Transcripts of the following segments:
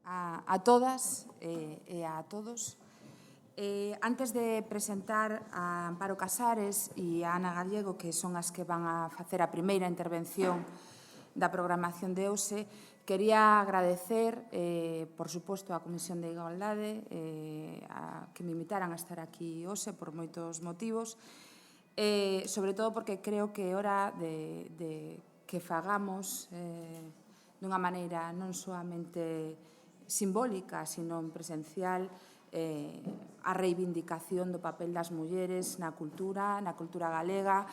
a todas e a todos. Antes de presentar a Amparo Casares e a Ana Gallego, que son as que van a facer a primeira intervención da programación de hoxe, quería agradecer, por suposto, a Comisión de Igualdade que me invitaran a estar aquí hoxe por moitos motivos, sobre todo porque creo que é hora de que fagamos dunha maneira non soamente simbólica, sino presencial, a reivindicación do papel das mulleres na cultura galega,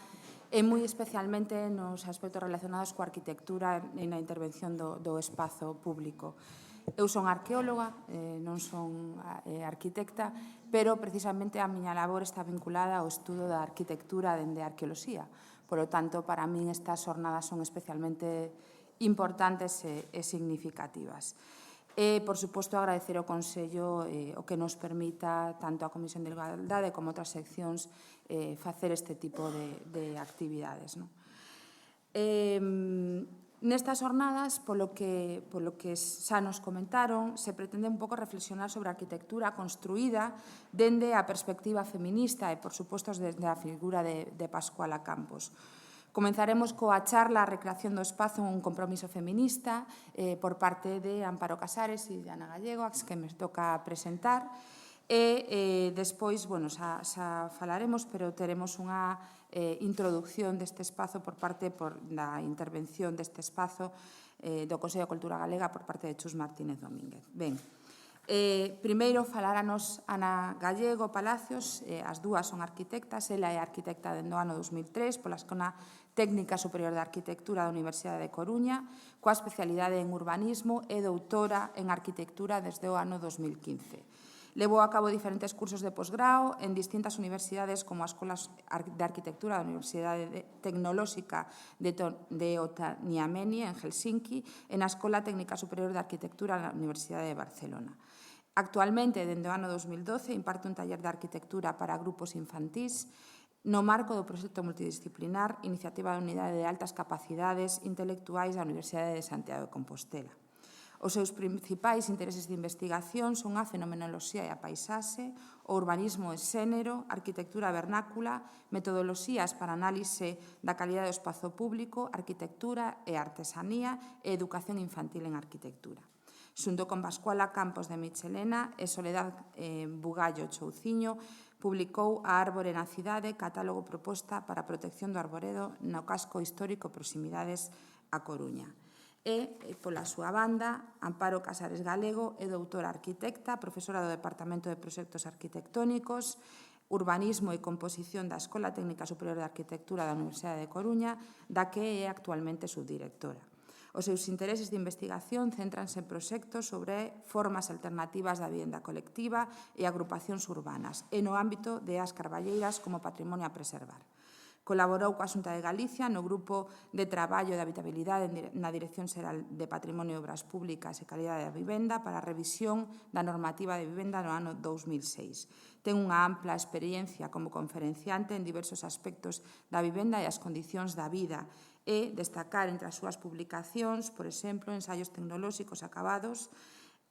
e moi especialmente nos aspectos relacionados coa arquitectura e na intervención do espazo público. Eu son arqueóloga, non son arquitecta, pero precisamente a miña labor está vinculada ao estudo da arquitectura dende a arqueoloxía. Por lo tanto, para min estas xornadas son especialmente importantes e significativas. E, por suposto, agradecer ao Consello o que nos permita, tanto a Comisión de Igualdade como outras seccións, facer este tipo de actividades. Nestas jornadas, polo que xa nos comentaron, se pretende un pouco reflexionar sobre a arquitectura construída dende a perspectiva feminista e, por suposto, desde a figura de Pascuala Campos. Comenzaremos coa charla a recreación do espazo en un compromiso feminista por parte de Amparo Casares e de Ana Gallego, as que me toca presentar. E despois, xa falaremos, pero teremos unha introducción deste espazo por parte da intervención deste espazo do Consello de Cultura Galega por parte de Chus Martínez Domínguez. Ben, primeiro faláranos Ana Gallego Palacios, as dúas son arquitectas, ela é arquitecta dende o ano 2003 pola Escola Técnica Superior de Arquitectura da Universidade de Coruña, coa especialidade en urbanismo e doutora en arquitectura desde o ano 2015. Levou a cabo diferentes cursos de posgrao en distintas universidades como a Escola de Arquitectura da Universidade Tecnolóxica de Otaniemi en Helsinki e na Escola Técnica Superior de Arquitectura da Universidade de Barcelona. Actualmente, dende o ano 2012, imparte un taller de arquitectura para grupos infantís no marco do proxecto multidisciplinar Iniciativa da Unidade de Altas Capacidades Intelectuais da Universidade de Santiago de Compostela. Os seus principais intereses de investigación son a fenomenoloxía e a paisaxe, o urbanismo e xénero, arquitectura vernácula, metodoloxías para análise da calidade do espazo público, arquitectura e artesanía e educación infantil en arquitectura. Xunto con Pascuala Campos de Michelena e Soledad Bugallo Chouciño, publicou A Árbore na Cidade, catálogo proposta para a protección do arboredo no casco histórico Proximidades a Coruña. E, pola súa banda, Amparo Casares Galego é doutora arquitecta, profesora do Departamento de Proxectos Arquitectónicos, Urbanismo e Composición da Escola Técnica Superior de Arquitectura da Universidade de Coruña, da que é actualmente subdirectora. Os seus intereses de investigación céntranse en proxectos sobre formas alternativas da vivenda colectiva e agrupacións urbanas e no ámbito de as carballeiras como patrimonio a preservar. Colaborou coa Xunta de Galicia no Grupo de Traballo de Habitabilidade na Dirección Xeral de Patrimonio e Obras Públicas e Calidade da Vivenda para a revisión da normativa de vivenda no ano 2006. Ten unha ampla experiencia como conferenciante en diversos aspectos da vivenda e as condicións da vida e destacar entre as súas publicacións, por exemplo, ensaios tecnolóxicos acabados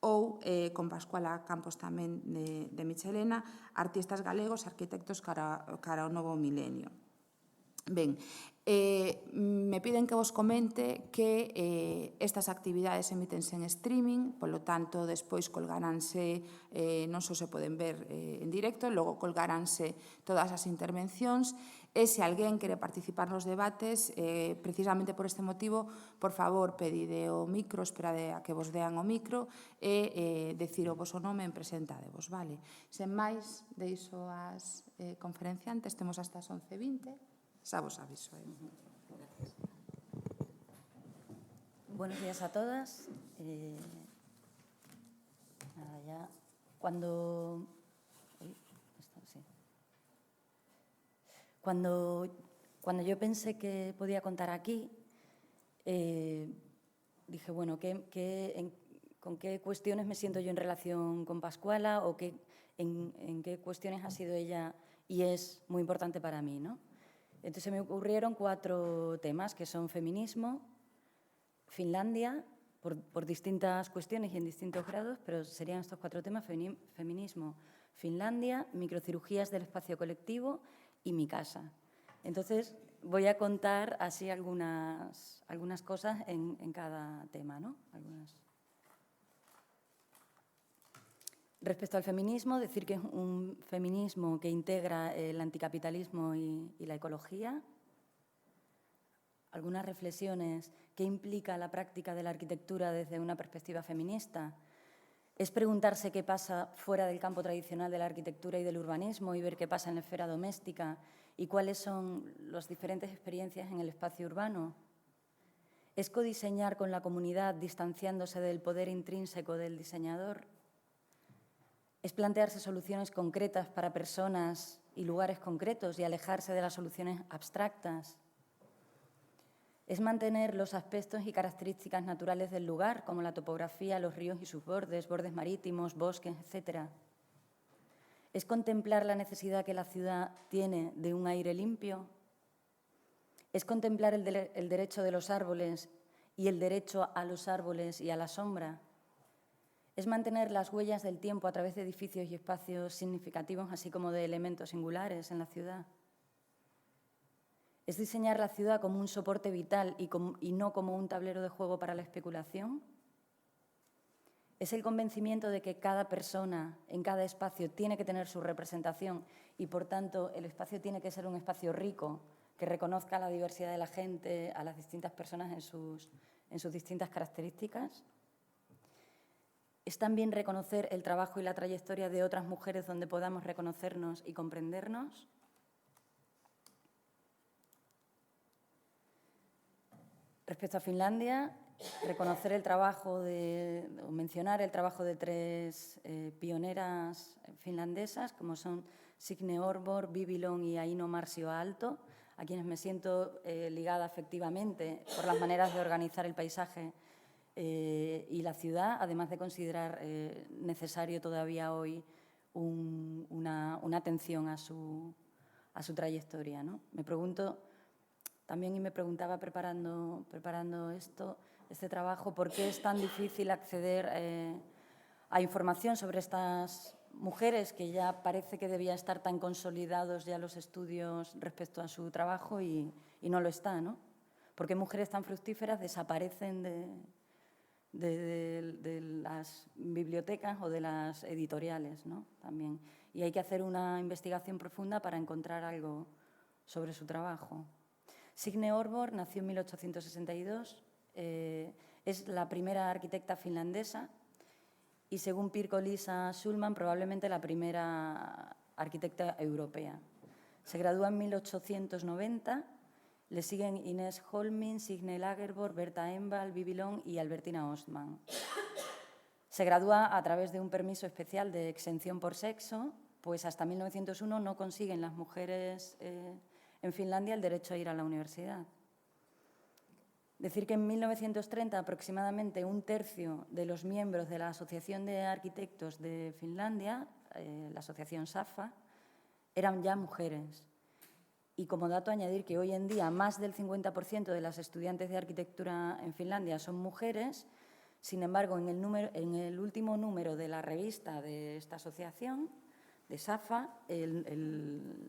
ou, con Pascuala Campos tamén de Michelena, artistas galegos, arquitectos cara ao novo milenio. Ben, me piden que vos comente que estas actividades emítense en streaming, polo tanto, despois colgaranse, non só se poden ver en directo, logo colgaranse todas as intervencións, e se alguén quere participar nos debates, precisamente por este motivo, por favor, pedide o micro, esperade a que vos dean o micro, e decir o voso nome en presentadevos, vale? Sen máis, deixo as conferenciantes, temos hasta as 11:20. Xa vos aviso. Gracias. Buenos días a todas. Cuando yo pensé que podía contar aquí, dije, bueno, ¿con qué cuestiones me siento yo en relación con Pascuala o en qué cuestiones ha sido ella y es muy importante para mí, ¿no? Entonces me ocurrieron 4 temas, que son feminismo, Finlandia, por distintas cuestiones y en distintos grados, pero serían estos 4 temas: feminismo, Finlandia, microcirugías del espacio colectivo y mi casa. Entonces, voy a contar así algunas cosas en cada tema, ¿no? Respecto al feminismo, decir que es un feminismo que integra el anticapitalismo y la ecología. Algunas reflexiones. ¿Qué implica la práctica de la arquitectura desde una perspectiva feminista? Es preguntarse qué pasa fuera del campo tradicional de la arquitectura y del urbanismo y ver qué pasa en la esfera doméstica y cuáles son las diferentes experiencias en el espacio urbano. Es codiseñar con la comunidad distanciándose del poder intrínseco del diseñador. Es plantearse soluciones concretas para personas y lugares concretos y alejarse de las soluciones abstractas. Es mantener los aspectos y características naturales del lugar, como la topografía, los ríos y sus bordes, bordes marítimos, bosques, etc. Es contemplar la necesidad que la ciudad tiene de un aire limpio. Es contemplar el derecho de los árboles y el derecho a los árboles y a la sombra. Es mantener las huellas del tiempo a través de edificios y espacios significativos, así como de elementos singulares en la ciudad. Es diseñar la ciudad como un soporte vital y no como un tablero de juego para la especulación. Es el convencimiento de que cada persona en cada espacio tiene que tener su representación y, por tanto, el espacio tiene que ser un espacio rico, que reconozca la diversidad de la gente, a las distintas personas en sus distintas características. Es también reconocer el trabajo y la trayectoria de otras mujeres donde podamos reconocernos y comprendernos. Respecto a Finlandia, reconocer el trabajo mencionar el trabajo de 3 pioneras finlandesas, como son Signe Årborg, Bibi Long y Aino Marcio Aalto, a quienes me siento ligada afectivamente por las maneras de organizar el paisaje y la ciudad, además de considerar necesario todavía hoy una atención a su trayectoria, ¿no? Me pregunto también, y me preguntaba preparando este trabajo, ¿por qué es tan difícil acceder a información sobre estas mujeres que ya parece que debían estar tan consolidados ya los estudios respecto a su trabajo y no lo está, ¿no? ¿Por qué mujeres tan fructíferas desaparecen de las bibliotecas o de las editoriales, ¿no? También. Y hay que hacer una investigación profunda para encontrar algo sobre su trabajo. Signe Årborg nació en 1862, es la primera arquitecta finlandesa y, según Pirkko-Liisa Schulman, probablemente la primera arquitecta europea. Se gradúa en 1890, le siguen Inés Holmin, Signe Lagerborg, Berta Engvall, Bibi Long y Albertina Ostman. Se gradúa a través de un permiso especial de exención por sexo, pues hasta 1901 no consiguen las mujeres en Finlandia el derecho a ir a la universidad. Decir que en 1930 aproximadamente 1/3 de los miembros de la Asociación de Arquitectos de Finlandia, la asociación SAFA, eran ya mujeres. Y como dato añadir que hoy en día más del 50% de las estudiantes de arquitectura en Finlandia son mujeres. Sin embargo, en el último número de la revista de esta asociación, de SAFA, el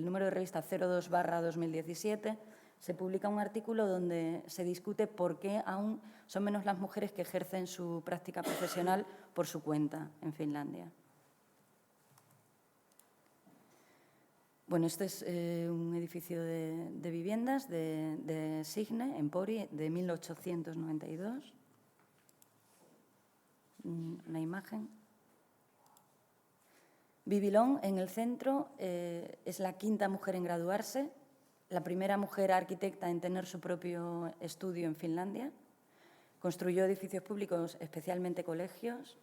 número de revista 02/2017, se publica un artículo donde se discute por qué aún son menos las mujeres que ejercen su práctica profesional por su cuenta en Finlandia. Bueno, este es un edificio de viviendas de Signe, en Pori, de 1892. Una imagen. Bibi Long, en el centro, es la 5ª mujer en graduarse, la primera mujer arquitecta en tener su propio estudio en Finlandia. Construyó edificios públicos, especialmente colegios.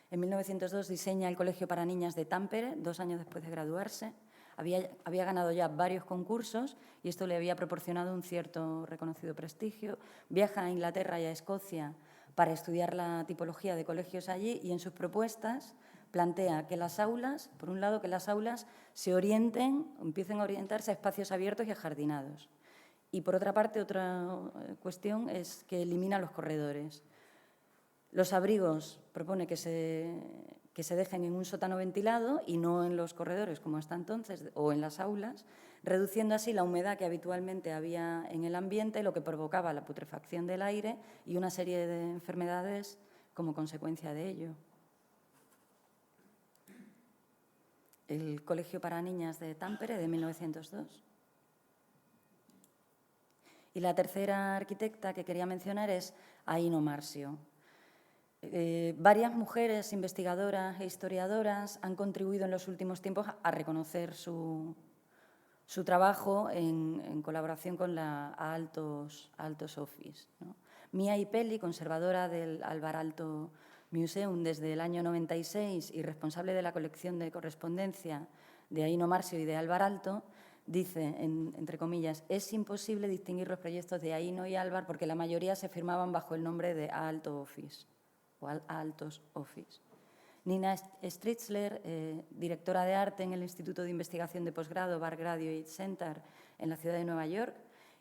En 1902 diseña el Colegio para Niñas de Tampere, 2 años después de graduarse. Había ganado ya varios concursos y esto le había proporcionado un cierto reconocido prestigio. Viaja a Inglaterra y a Escocia para estudiar la tipología de colegios allí y en sus propuestas plantea que las aulas, por un lado, que las aulas empiecen a orientarse a espacios abiertos y ajardinados. Y, por otra parte, otra cuestión es que elimina los corredores. Los abrigos propone que se dejen en un sótano ventilado y no en los corredores, como hasta entonces, o en las aulas, reduciendo así la humedad que habitualmente había en el ambiente, lo que provocaba la putrefacción del aire y una serie de enfermedades como consecuencia de ello. El Colegio para Niñas de Tampere, de 1902. Y la tercera arquitecta que quería mencionar es Aino Marsio. Varias mujeres investigadoras e historiadoras han contribuido en los últimos tiempos a reconocer su trabajo en colaboración con la Aaltos Office, ¿no? Mia Ipeli, conservadora del Alvar Aalto Museum desde el año 96 y responsable de la colección de correspondencia de Aino Marsio y de Alvar Aalto, dice, entre comillas, es imposible distinguir los proyectos de Aino y Alvar porque la mayoría se firmaban bajo el nombre de Aalto Office o Aaltos Office. Nina Stritzler, directora de arte en el Instituto de Investigación de Posgrado Bar Graduate Center en la ciudad de Nueva York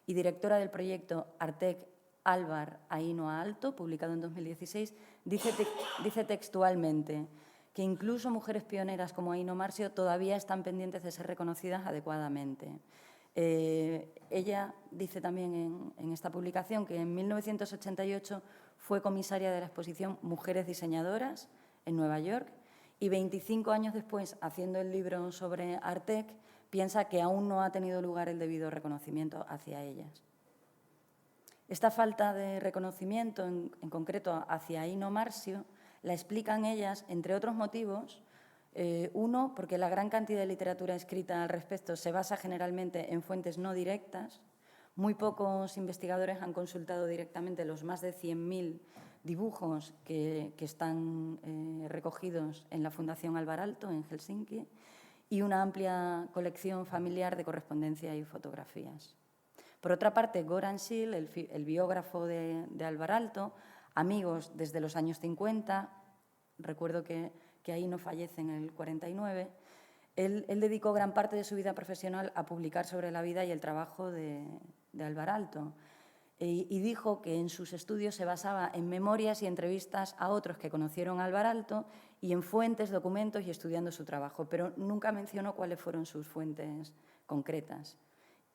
y directora del proyecto Artek Alvar Aino Aalto, publicado en 2016, dice textualmente que incluso mujeres pioneras como Aino Marsio todavía están pendientes de ser reconocidas adecuadamente. Ella dice también en esta publicación que en 1988 fue comisaria de la exposición Mujeres Diseñadoras en Nueva York y 25 años después, haciendo el libro sobre Artek, piensa que aún no ha tenido lugar el debido reconocimiento hacia ellas. Esta falta de reconocimiento, en concreto hacia Aino Marsio, la explican ellas, entre otros motivos. Uno, porque la gran cantidad de literatura escrita al respecto se basa generalmente en fuentes no directas. Muy pocos investigadores han consultado directamente los más de 100.000 dibujos que están recogidos en la Fundación Alvar Aalto, en Helsinki, y una amplia colección familiar de correspondencia y fotografías. Por otra parte, Goran Schill, el biógrafo de Alvar Aalto, amigos desde los años 50, recuerdo que ahí no fallece en el 49, él dedicó gran parte de su vida profesional a publicar sobre la vida y el trabajo de Alvar Aalto y dijo que en sus estudios se basaba en memorias y entrevistas a otros que conocieron a Alvar Aalto y en fuentes, documentos y estudiando su trabajo, pero nunca mencionó cuáles fueron sus fuentes concretas.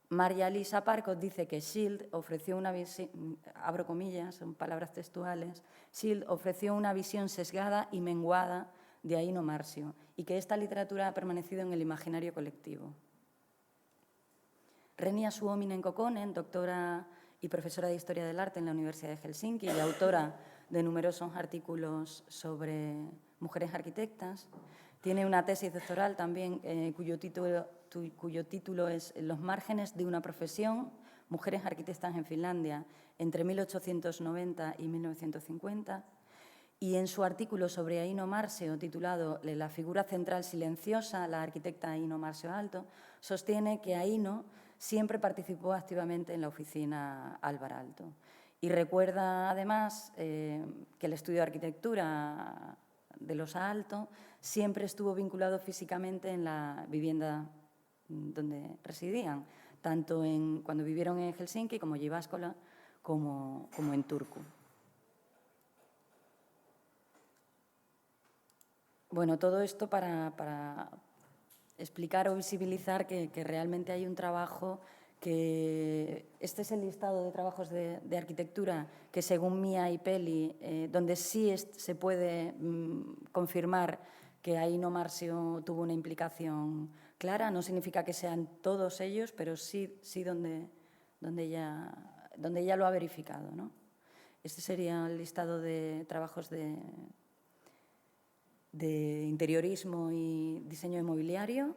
María Lisa Parkot dice que Schill ofreció una visión, abro comillas, son palabras textuales, Schill ofreció una visión sesgada y menguada de Aino Marsio y que esta literatura ha permanecido en el imaginario colectivo. Renia Suominen Kokkonen, doctora y profesora de Historia del Arte en la Universidad de Helsinki y autora de numerosos artículos sobre mujeres arquitectas, tiene una tesis doctoral también cuyo título es Los márgenes de una profesión, mujeres arquitectas en Finlandia, entre 1890 y 1950, y en su artículo sobre Aino Marsio, titulado La figura central silenciosa, la arquitecta Aino Marsio Aalto, sostiene que Aino siempre participó activamente en la oficina Alvar Aalto. Y recuerda, además, que el estudio de arquitectura de los Aalto siempre estuvo vinculado físicamente en la vivienda donde residían, tanto cuando vivieron en Helsinki, como Jyväskylä, como en Turku. Bueno, todo esto para explicar o visibilizar que realmente hay un trabajo que… Este es el listado de trabajos de arquitectura que, según Mia Ipeli, donde sí se puede confirmar que Aino Marsio tuvo una implicación clara. No significa que sean todos ellos, pero sí donde ella lo ha verificado, ¿no? Este sería el listado de trabajos de interiorismo y diseño de mobiliario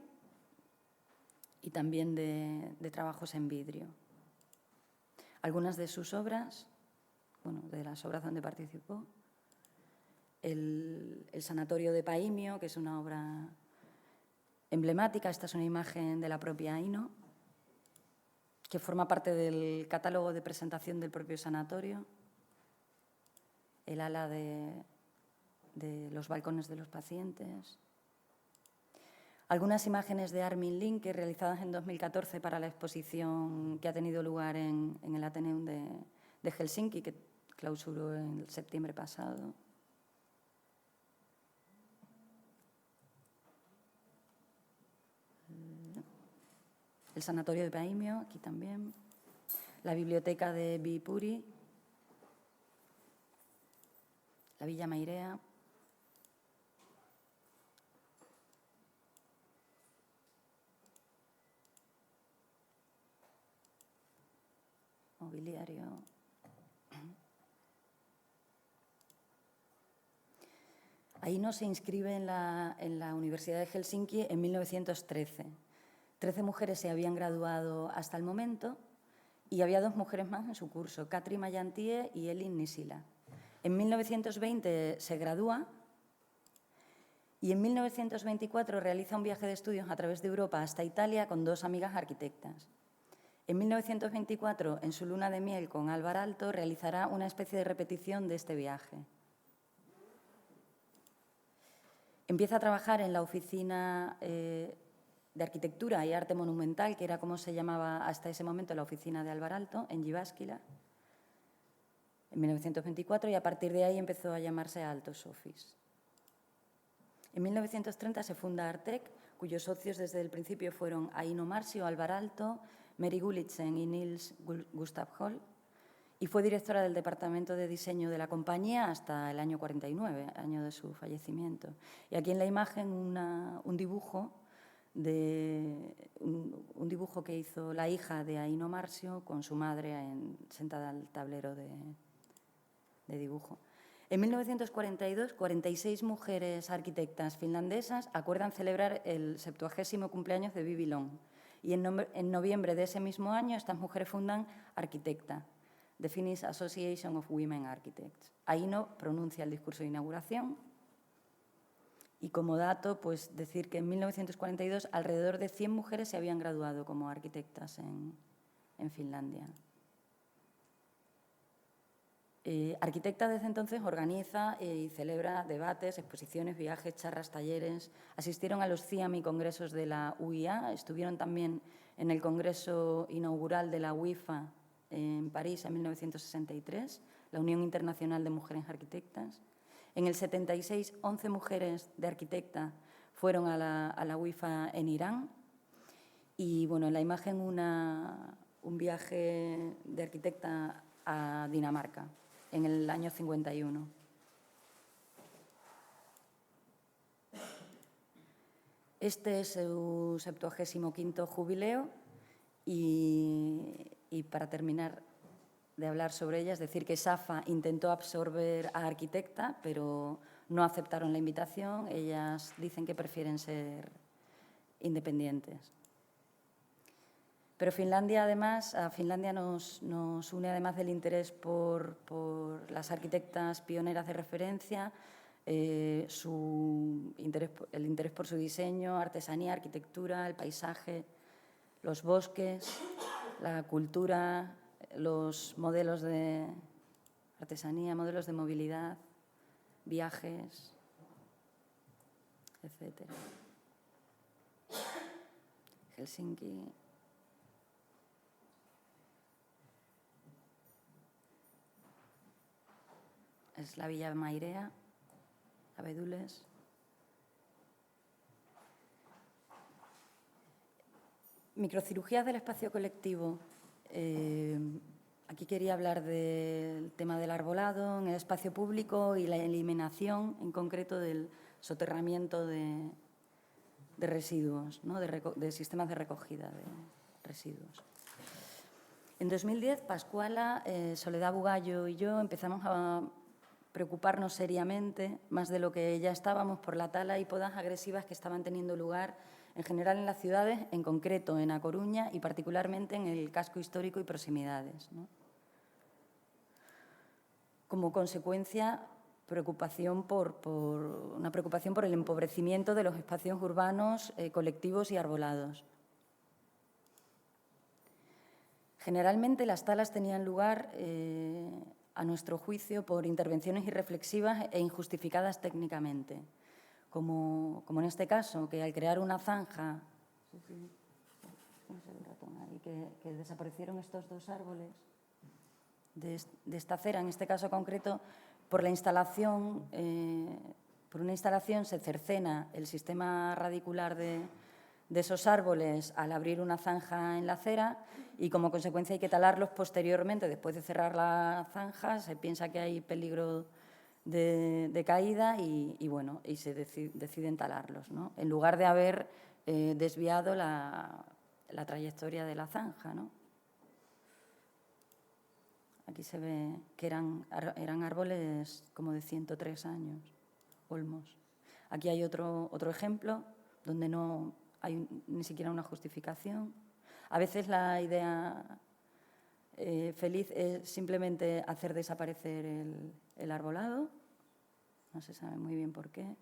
y también de trabajos en vidrio. Algunas de sus obras, bueno, de las obras donde participó, el Sanatorio de Paimio, que es una obra emblemática. Esta es una imagen de la propia Aino, que forma parte del catálogo de presentación del propio sanatorio. El ala de los balcones de los pacientes. Algunas imágenes de Armin Linke realizadas en 2014 para la exposición que ha tenido lugar en el Atheneum de Helsinki, que clausuró en septiembre pasado. El sanatorio de Paimio, aquí también. La biblioteca de Viipuri. La Villa Mairea. Mobiliario. Aino se inscribe en la Universidad de Helsinki en 1913. 13 mujeres se habían graduado hasta el momento y había 2 mujeres más en su curso, Katri Mayantie y Elin Nisila. En 1920 se gradúa y en 1924 realiza un viaje de estudios a través de Europa hasta Italia con 2 amigas arquitectas. En 1924, en su luna de miel con Álvar Aalto, realizará una especie de repetición de este viaje. Empieza a trabajar en la oficina de Arquitectura y Arte Monumental, que era como se llamaba hasta ese momento la oficina de Álvar Aalto, en Jyväskylä, en 1924, y a partir de ahí empezó a llamarse Aalto's Office. En 1930 se funda Artec, cuyos socios desde el principio fueron Aino Marcio, Álvar Aalto, Mary Gullitzen y Nils Gustav Holl, y fue directora del departamento de diseño de la compañía hasta el año 49, año de su fallecimiento. Y aquí en la imagen un dibujo que hizo la hija de Aino Marcio con su madre sentada al tablero de dibujo. En 1942, 46 mujeres arquitectas finlandesas acuerdan celebrar el 70º cumpleaños de Vivi Long. Y en noviembre de ese mismo año, estas mujeres fundan Arquitecta, the Finnish Association of Women Architects. Aino pronuncia el discurso de inauguración. Y como dato, pues decir que en 1942 alrededor de 100 mujeres se habían graduado como arquitectas en Finlandia. Arquitecta desde entonces organiza y celebra debates, exposiciones, viajes, charlas, talleres. Asistieron a los CIAM y congresos de la UIA, estuvieron también en el congreso inaugural de la UIFA en París en 1963, la Unión Internacional de Mujeres Arquitectas. En el 76, 11 mujeres de arquitecta fueron a la UIFA en Irán. Y bueno, en la imagen un viaje de arquitecta a Dinamarca en el año 51. Este es su 75º jubileo y para terminar de hablar sobre ella, es decir, que SAFA intentó absorber a Arquitecta, pero no aceptaron la invitación. Ellas dicen que prefieren ser independientes. Pero Finlandia, además, a Finlandia nos une, además del interés por las arquitectas pioneras de referencia, el interés por su diseño, artesanía, arquitectura, el paisaje, los bosques, la cultura, los modelos de artesanía, modelos de movilidad, viajes, etc. Helsinki. Es la Villa Mairea, Abedules. Microcirugías del espacio colectivo. Aquí quería hablar del tema del arbolado en el espacio público y la eliminación, en concreto, del soterramiento de residuos, ¿no? de sistemas de recogida de residuos. En 2010, Pascuala, Soledad Bugallo y yo empezamos a preocuparnos seriamente, más de lo que ya estábamos, por la tala y podas agresivas que estaban teniendo lugar en general en las ciudades, en concreto en A Coruña y particularmente en el casco histórico y proximidades, ¿no? Como consecuencia, una preocupación por el empobrecimiento de los espacios urbanos, colectivos y arbolados. Generalmente las talas tenían lugar, a nuestro juicio, por intervenciones irreflexivas e injustificadas técnicamente, como en este caso, que al crear una zanja, que desaparecieron estos dos árboles de esta acera, en este caso concreto, por una instalación se cercena el sistema radicular de esos árboles al abrir una zanja en la acera y, como consecuencia, hay que talarlos posteriormente. Después de cerrar la zanja, se piensa que hay peligro de caída y se deciden talarlos, ¿no? En lugar de haber desviado la trayectoria de la zanja, ¿no? Aquí se ve que eran árboles como de 103 años, olmos. Aquí hay otro ejemplo donde no hay ni siquiera una justificación. A veces la idea feliz es simplemente hacer desaparecer el arbolado. No se sabe muy bien por qué.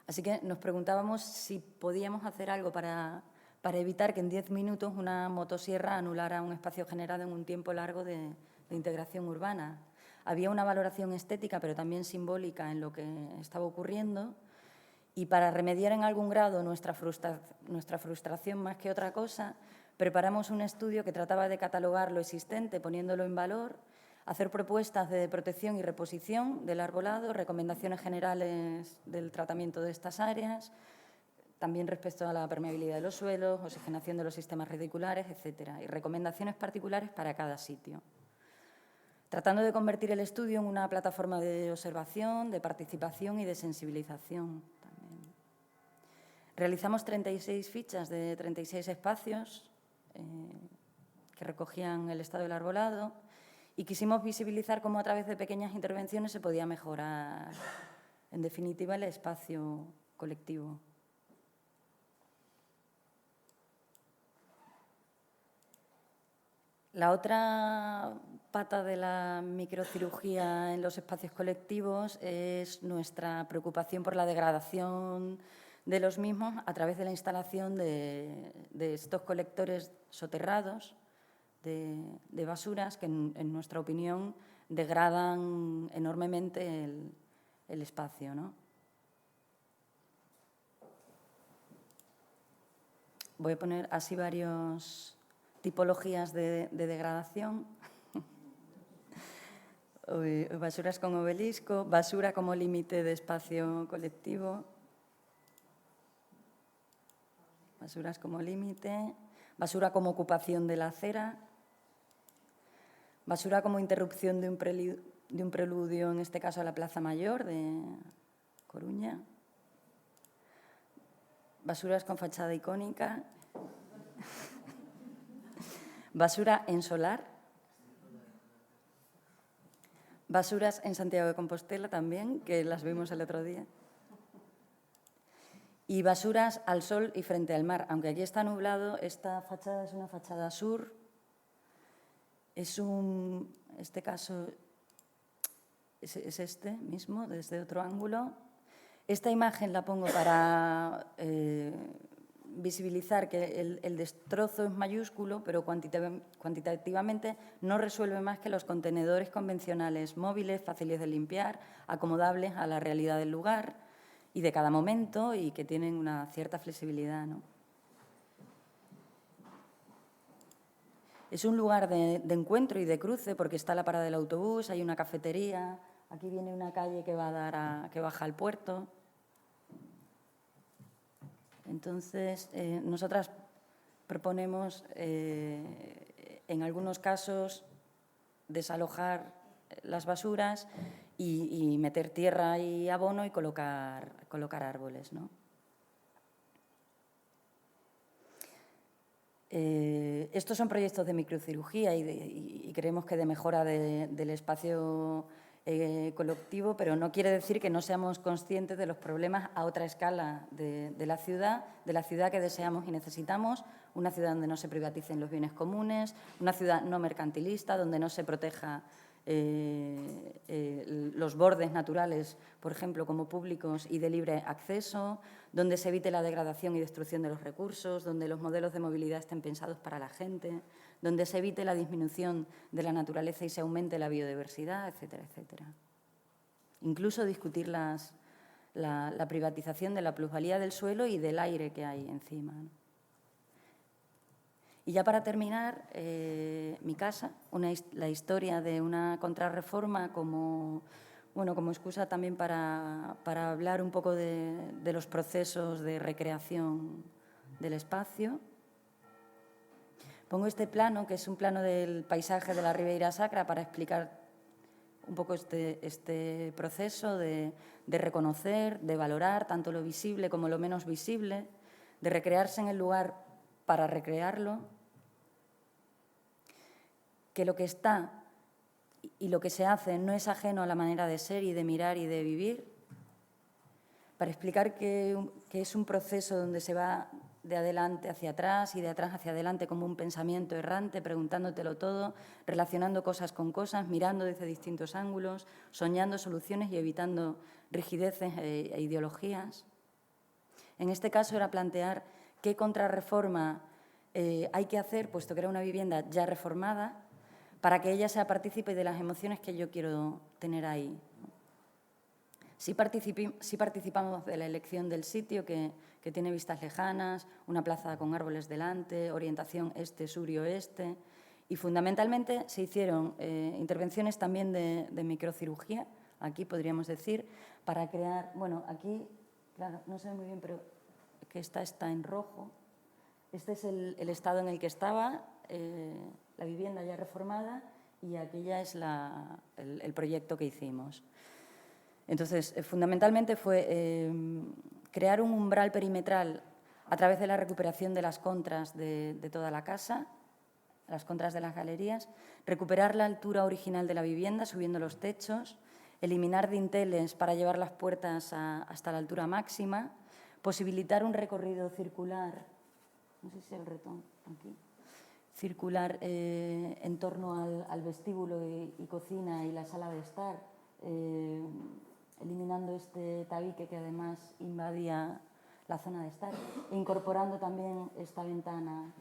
Así que nos preguntábamos si podíamos hacer algo para evitar que en 10 minutos una motosierra anulara un espacio generado en un tiempo largo de integración urbana. Había una valoración estética, pero también simbólica en lo que estaba ocurriendo, y para remediar en algún grado nuestra frustración más que otra cosa, preparamos un estudio que trataba de catalogar lo existente, poniéndolo en valor, hacer propuestas de protección y reposición del arbolado, recomendaciones generales del tratamiento de estas áreas, también respecto a la permeabilidad de los suelos, oxigenación de los sistemas radiculares, etcétera, y recomendaciones particulares para cada sitio, tratando de convertir el estudio en una plataforma de observación, de participación y de sensibilización. También. Realizamos 36 fichas de 36 espacios que recogían el estado del arbolado y quisimos visibilizar cómo a través de pequeñas intervenciones se podía mejorar, en definitiva, el espacio colectivo. La otra pata de la microcirugía en los espacios colectivos es nuestra preocupación por la degradación de los mismos a través de la instalación de estos colectores soterrados de basuras que, en nuestra opinión, degradan enormemente el espacio, ¿no? Voy a poner así varios tipologías de degradación. Basuras con obelisco, basura como límite de espacio colectivo, basuras como límite, basura como ocupación de la acera, basura como interrupción de un preludio, en este caso a la Plaza Mayor de Coruña, basuras con fachada icónica, basura en solar, basuras en Santiago de Compostela también, que las vimos el otro día, y basuras al sol y frente al mar. Aunque aquí está nublado, esta fachada es una fachada sur, este caso es este mismo, desde otro ángulo. Esta imagen la pongo para visibilizar que el destrozo es mayúsculo, pero cuantitativamente no resuelve más que los contenedores convencionales móviles, fáciles de limpiar, acomodables a la realidad del lugar y de cada momento, y que tienen una cierta flexibilidad, ¿no? Es un lugar de encuentro y de cruce porque está la parada del autobús, hay una cafetería, aquí viene una calle que que baja al puerto. Entonces, nosotras proponemos, en algunos casos, desalojar las basuras y meter tierra y abono y colocar árboles, ¿no? Estos son proyectos de microcirugía y creemos que de mejora del espacio colectivo, pero no quiere decir que no seamos conscientes de los problemas a otra escala de la ciudad que deseamos y necesitamos, una ciudad donde no se privaticen los bienes comunes, una ciudad no mercantilista, donde no se proteja los bordes naturales, por ejemplo, como públicos y de libre acceso, donde se evite la degradación y destrucción de los recursos, donde los modelos de movilidad estén pensados para la gente, donde se evite la disminución de la naturaleza y se aumente la biodiversidad, etcétera, etcétera. incluso discutir la privatización de la plusvalía del suelo y del aire que hay encima, ¿no? Y ya para terminar, mi casa, la historia de una contrarreforma como excusa también para hablar un poco de los procesos de recreación del espacio. Pongo este plano, que es un plano del paisaje de la Ribeira Sacra, para explicar un poco este proceso de reconocer, de valorar tanto lo visible como lo menos visible, de recrearse en el lugar para recrearlo, que lo que está y lo que se hace no es ajeno a la manera de ser y de mirar y de vivir, para explicar que es un proceso donde se va de adelante hacia atrás y de atrás hacia adelante como un pensamiento errante, preguntándotelo todo, relacionando cosas con cosas, mirando desde distintos ángulos, soñando soluciones y evitando rigideces e ideologías. En este caso era plantear qué contrarreforma hay que hacer, puesto que era una vivienda ya reformada, para que ella sea partícipe de las emociones que yo quiero tener ahí. Sí participamos de la elección del sitio, que tiene vistas lejanas, una plaza con árboles delante, orientación este, sur y oeste. Y fundamentalmente se hicieron intervenciones también de microcirugía, aquí podríamos decir, para crear, bueno, aquí, claro, no se ve muy bien, pero que está en rojo. Este es el estado en el que estaba la vivienda ya reformada y aquella es el proyecto que hicimos. Entonces, fundamentalmente fue crear un umbral perimetral a través de la recuperación de las contras de toda la casa, las contras de las galerías, recuperar la altura original de la vivienda subiendo los techos, eliminar dinteles para llevar las puertas hasta la altura máxima, posibilitar un recorrido circular, no sé si el retón aquí, circular en torno al vestíbulo y cocina y la sala de estar, eliminando este tabique que además invadía la zona de estar e incorporando también esta ventana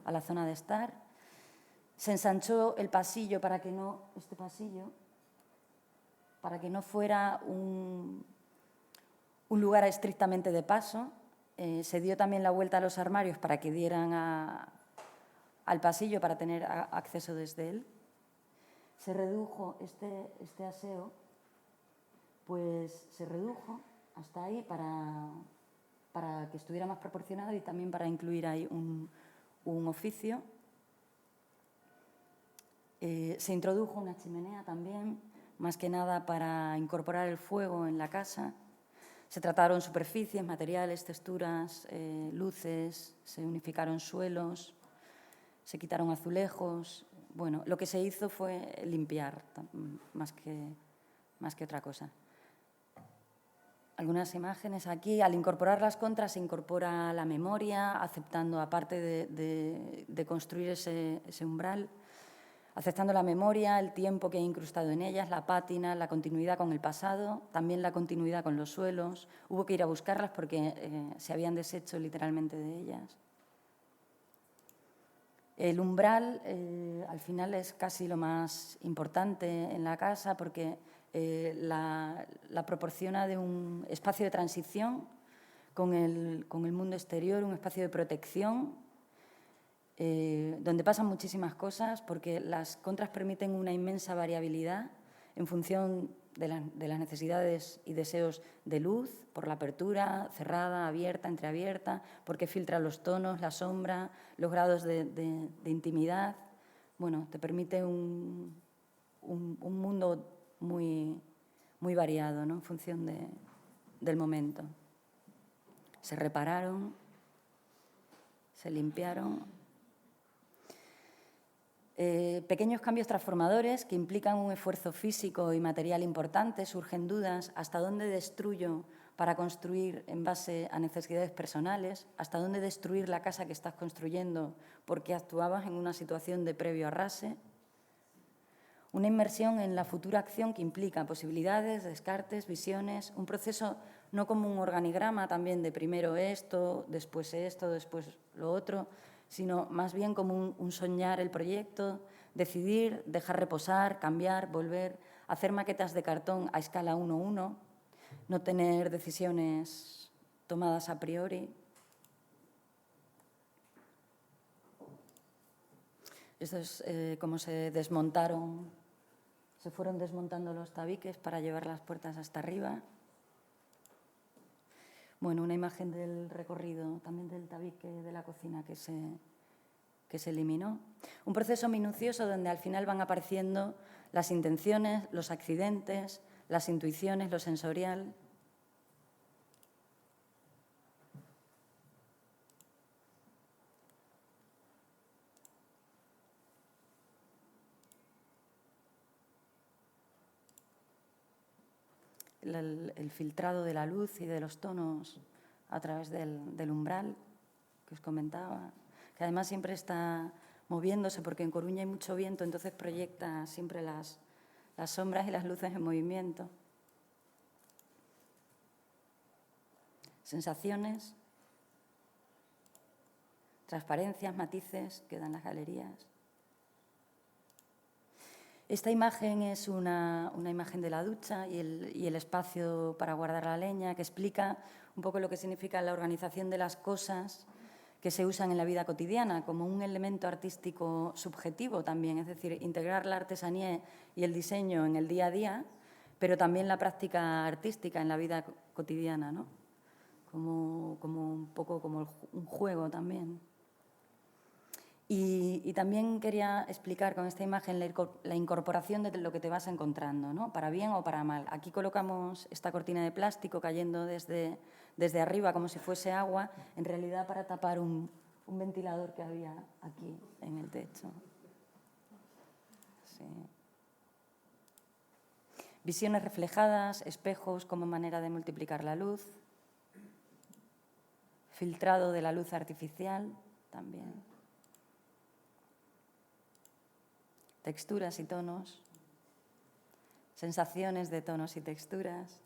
a la zona de estar. Se ensanchó el pasillo para que no fuera un lugar estrictamente de paso. Se dio también la vuelta a los armarios para que dieran al pasillo para tener acceso desde él. Se redujo este aseo, pues se redujo hasta ahí para que estuviera más proporcionado y también para incluir ahí un oficio. Se introdujo una chimenea también, más que nada para incorporar el fuego en la casa. Se trataron superficies, materiales, texturas, luces, se unificaron suelos, se quitaron azulejos. Bueno, lo que se hizo fue limpiar, más que otra cosa. Algunas imágenes aquí. Al incorporar las contras se incorpora la memoria, aceptando, aparte de construir ese umbral, aceptando la memoria, el tiempo que he incrustado en ellas, la pátina, la continuidad con el pasado, también la continuidad con los suelos. Hubo que ir a buscarlas porque se habían deshecho literalmente de ellas. El umbral, al final, es casi lo más importante en la casa porque la proporciona de un espacio de transición con el mundo exterior, un espacio de protección, donde pasan muchísimas cosas porque las contras permiten una inmensa variabilidad en función de las necesidades y deseos de luz, por la apertura, cerrada, abierta, entreabierta, porque filtra los tonos, la sombra, los grados de intimidad. Bueno, te permite un mundo muy variado, ¿no?, en función del momento. Se repararon, se limpiaron. Pequeños cambios transformadores que implican un esfuerzo físico y material importante. Surgen dudas: ¿hasta dónde destruyo para construir en base a necesidades personales? ¿Hasta dónde destruir la casa que estás construyendo porque actuabas en una situación de previo arrase? Una inmersión en la futura acción que implica posibilidades, descartes, visiones, un proceso no como un organigrama también de primero esto, después lo otro, sino más bien como un soñar el proyecto, decidir, dejar reposar, cambiar, volver, hacer maquetas de cartón a escala 1:1, no tener decisiones tomadas a priori. Esto es cómo se fueron desmontando los tabiques para llevar las puertas hasta arriba. Bueno, una imagen del recorrido también del tabique de la cocina que se eliminó. Un proceso minucioso donde al final van apareciendo las intenciones, los accidentes, las intuiciones, lo sensorial. El filtrado de la luz y de los tonos a través del umbral que os comentaba, que además siempre está moviéndose porque en Coruña hay mucho viento, entonces proyecta siempre las sombras y las luces en movimiento. Sensaciones, transparencias, matices que dan las galerías. Esta imagen es una imagen de la ducha y el espacio para guardar la leña, que explica un poco lo que significa la organización de las cosas que se usan en la vida cotidiana, como un elemento artístico subjetivo también, es decir, integrar la artesanía y el diseño en el día a día, pero también la práctica artística en la vida cotidiana, ¿no? Como un poco como un juego también. Y también quería explicar con esta imagen la incorporación de lo que te vas encontrando, ¿no? Para bien o para mal. Aquí colocamos esta cortina de plástico cayendo desde arriba como si fuese agua, en realidad para tapar un ventilador que había aquí en el techo. Sí. Visiones reflejadas, espejos como manera de multiplicar la luz, filtrado de la luz artificial también. Texturas y tonos, sensaciones de tonos y texturas,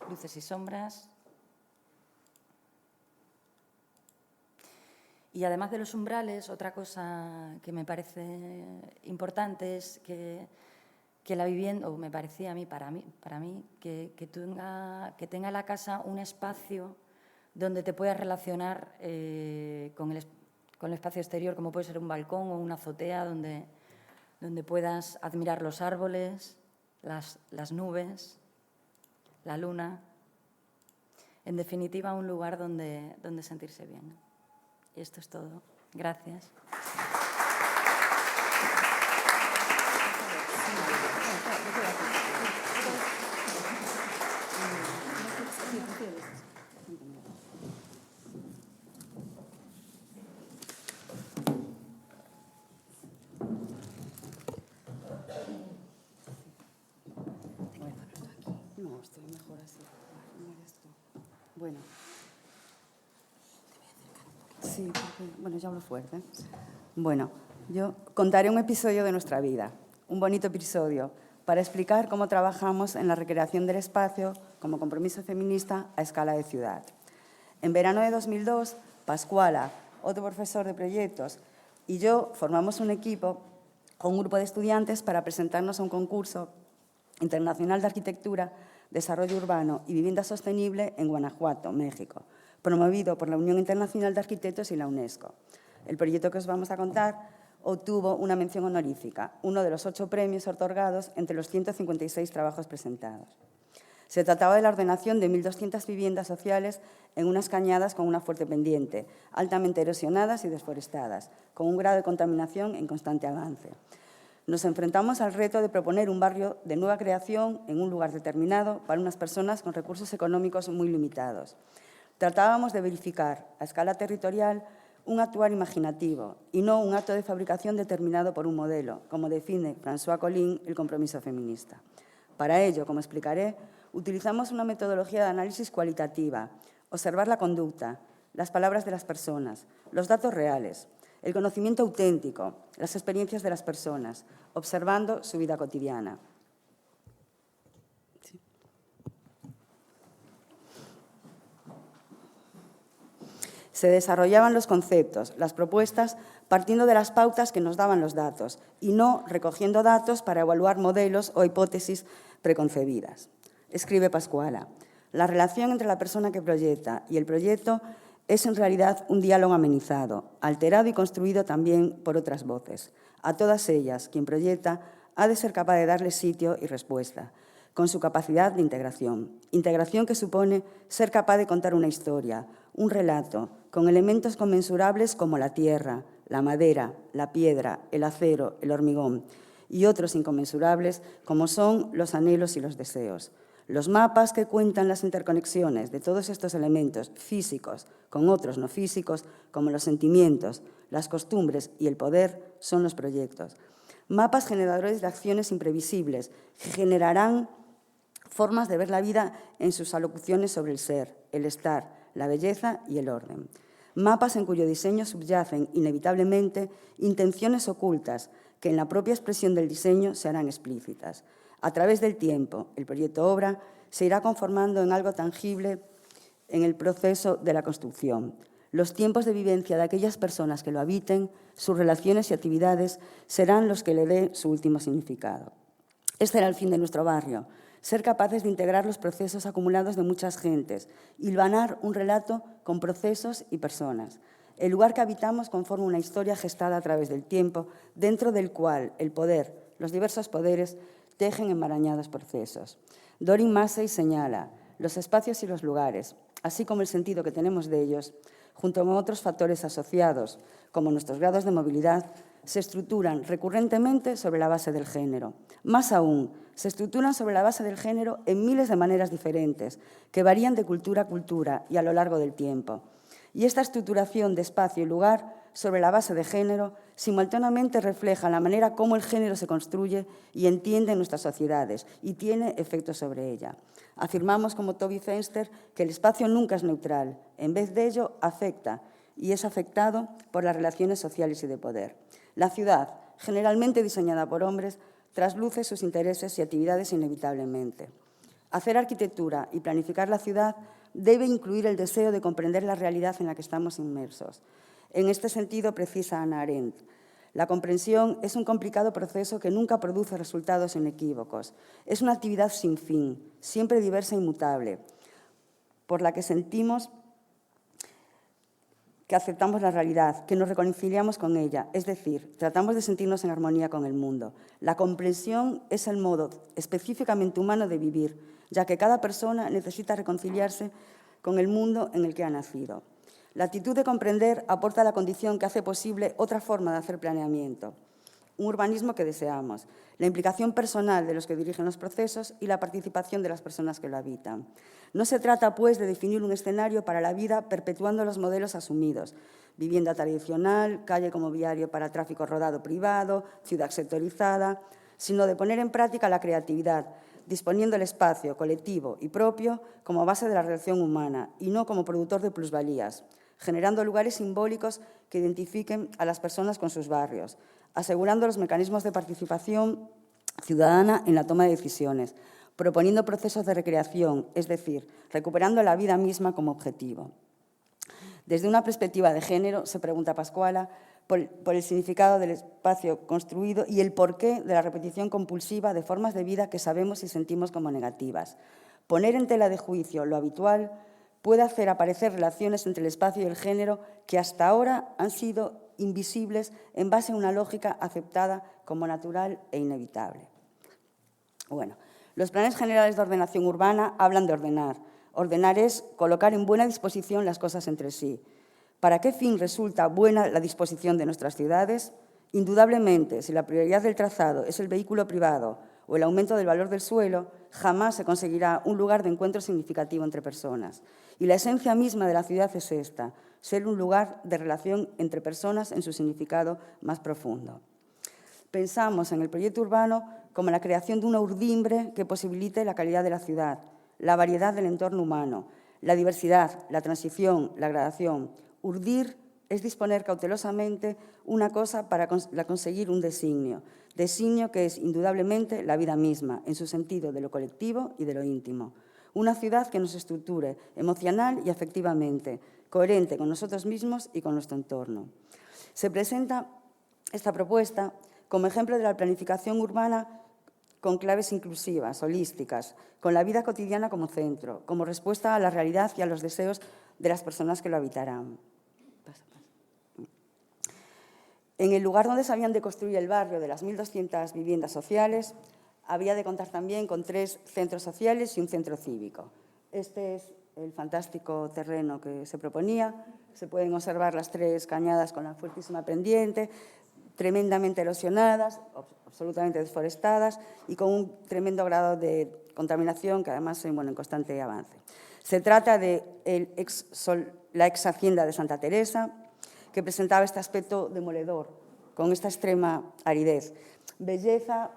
luces y sombras. Y además de los umbrales, otra cosa que me parece importante es que la vivienda, o me parecía a mí, para mí, que tenga la casa un espacio donde te puedas relacionar con el espacio exterior, como puede ser un balcón o una azotea, donde puedas admirar los árboles, las nubes, la luna. En definitiva, un lugar donde sentirse bien. Y esto es todo. Gracias. No, estoy mejor así. Bueno. Sí, porque, bueno, ya hablo fuerte. Bueno, yo contaré un episodio de nuestra vida, un bonito episodio, para explicar cómo trabajamos en la recreación del espacio como compromiso feminista a escala de ciudad. En verano de 2002, Pascuala, otro profesor de proyectos, y yo formamos un equipo con un grupo de estudiantes para presentarnos a un concurso internacional de arquitectura, desarrollo urbano y vivienda sostenible en Guanajuato, México, promovido por la Unión Internacional de Arquitectos y la UNESCO. El proyecto que os vamos a contar obtuvo una mención honorífica, uno de los 8 premios otorgados entre los 156 trabajos presentados. Se trataba de la ordenación de 1.200 viviendas sociales en unas cañadas con una fuerte pendiente, altamente erosionadas y desforestadas, con un grado de contaminación en constante avance. Nos enfrentamos al reto de proponer un barrio de nueva creación en un lugar determinado para unas personas con recursos económicos muy limitados. Tratábamos de verificar, a escala territorial, un actuar imaginativo y no un acto de fabricación determinado por un modelo, como define François Collin el compromiso feminista. Para ello, como explicaré, utilizamos una metodología de análisis cualitativa, observar la conducta, las palabras de las personas, los datos reales, el conocimiento auténtico, las experiencias de las personas, observando su vida cotidiana. Se desarrollaban los conceptos, las propuestas, partiendo de las pautas que nos daban los datos y no recogiendo datos para evaluar modelos o hipótesis preconcebidas. Escribe Pascuala: la relación entre la persona que proyecta y el proyecto es en realidad un diálogo amenizado, alterado y construido también por otras voces. A todas ellas, quien proyecta ha de ser capaz de darle sitio y respuesta, con su capacidad de integración. Integración que supone ser capaz de contar una historia, un relato, con elementos conmensurables como la tierra, la madera, la piedra, el acero, el hormigón, y otros inconmensurables como son los anhelos y los deseos. Los mapas que cuentan las interconexiones de todos estos elementos físicos con otros no físicos, como los sentimientos, las costumbres y el poder, son los proyectos. Mapas generadores de acciones imprevisibles que generarán formas de ver la vida en sus alocuciones sobre el ser, el estar, la belleza y el orden. Mapas en cuyo diseño subyacen, inevitablemente, intenciones ocultas que en la propia expresión del diseño se harán explícitas. A través del tiempo, el proyecto obra se irá conformando en algo tangible en el proceso de la construcción. Los tiempos de vivencia de aquellas personas que lo habiten, sus relaciones y actividades, serán los que le den su último significado. Este era el fin de nuestro barrio: ser capaces de integrar los procesos acumulados de muchas gentes, hilvanar un relato con procesos y personas. El lugar que habitamos conforma una historia gestada a través del tiempo, dentro del cual el poder, los diversos poderes, tejen enmarañados procesos. Dorin Massey señala: los espacios y los lugares, así como el sentido que tenemos de ellos, junto con otros factores asociados, como nuestros grados de movilidad, se estructuran recurrentemente sobre la base del género. Más aún, se estructuran sobre la base del género en miles de maneras diferentes, que varían de cultura a cultura y a lo largo del tiempo. Y esta estructuración de espacio y lugar sobre la base de género simultáneamente refleja la manera como el género se construye y entiende en nuestras sociedades y tiene efectos sobre ella. Afirmamos, como Toby Fenster, que el espacio nunca es neutral. En vez de ello, afecta y es afectado por las relaciones sociales y de poder. La ciudad, generalmente diseñada por hombres, trasluce sus intereses y actividades inevitablemente. Hacer arquitectura y planificar la ciudad debe incluir el deseo de comprender la realidad en la que estamos inmersos. En este sentido, precisa Hannah Arendt: la comprensión es un complicado proceso que nunca produce resultados inequívocos. Es una actividad sin fin, siempre diversa e inmutable, por la que sentimos que aceptamos la realidad, que nos reconciliamos con ella, es decir, tratamos de sentirnos en armonía con el mundo. La comprensión es el modo específicamente humano de vivir, ya que cada persona necesita reconciliarse con el mundo en el que ha nacido. La actitud de comprender aporta la condición que hace posible otra forma de hacer planeamiento, un urbanismo que deseamos, la implicación personal de los que dirigen los procesos y la participación de las personas que lo habitan. No se trata, pues, de definir un escenario para la vida perpetuando los modelos asumidos: vivienda tradicional, calle como viario para tráfico rodado privado, ciudad sectorizada, sino de poner en práctica la creatividad, disponiendo el espacio colectivo y propio como base de la relación humana y no como productor de plusvalías, generando lugares simbólicos que identifiquen a las personas con sus barrios, asegurando los mecanismos de participación ciudadana en la toma de decisiones, proponiendo procesos de recreación, es decir, recuperando la vida misma como objetivo. Desde una perspectiva de género, se pregunta Pascuala por el significado del espacio construido y el porqué de la repetición compulsiva de formas de vida que sabemos y sentimos como negativas. Poner en tela de juicio lo habitual puede hacer aparecer relaciones entre el espacio y el género que hasta ahora han sido invisibles en base a una lógica aceptada como natural e inevitable. Bueno, los planes generales de ordenación urbana hablan de ordenar. Ordenar es colocar en buena disposición las cosas entre sí. ¿Para qué fin resulta buena la disposición de nuestras ciudades? Indudablemente, si la prioridad del trazado es el vehículo privado o el aumento del valor del suelo, jamás se conseguirá un lugar de encuentro significativo entre personas. Y la esencia misma de la ciudad es esta: ser un lugar de relación entre personas en su significado más profundo. Pensamos en el proyecto urbano como la creación de una urdimbre que posibilite la calidad de la ciudad, la variedad del entorno humano, la diversidad, la transición, la gradación. Urdir es disponer cautelosamente una cosa para conseguir un designio que es indudablemente la vida misma, en su sentido de lo colectivo y de lo íntimo. Una ciudad que nos estructure emocional y afectivamente, coherente con nosotros mismos y con nuestro entorno. Se presenta esta propuesta como ejemplo de la planificación urbana con claves inclusivas, holísticas, con la vida cotidiana como centro, como respuesta a la realidad y a los deseos de las personas que lo habitarán. En el lugar donde se habían de construir el barrio de las 1.200 viviendas sociales, había de contar también con 3 centros sociales y un centro cívico. Este es el fantástico terreno que se proponía. Se pueden observar las 3 cañadas con la fuertísima pendiente, tremendamente erosionadas, absolutamente desforestadas y con un tremendo grado de contaminación que además es en constante avance. Se trata de la ex hacienda de Santa Teresa, que presentaba este aspecto demoledor, con esta extrema aridez. Belleza,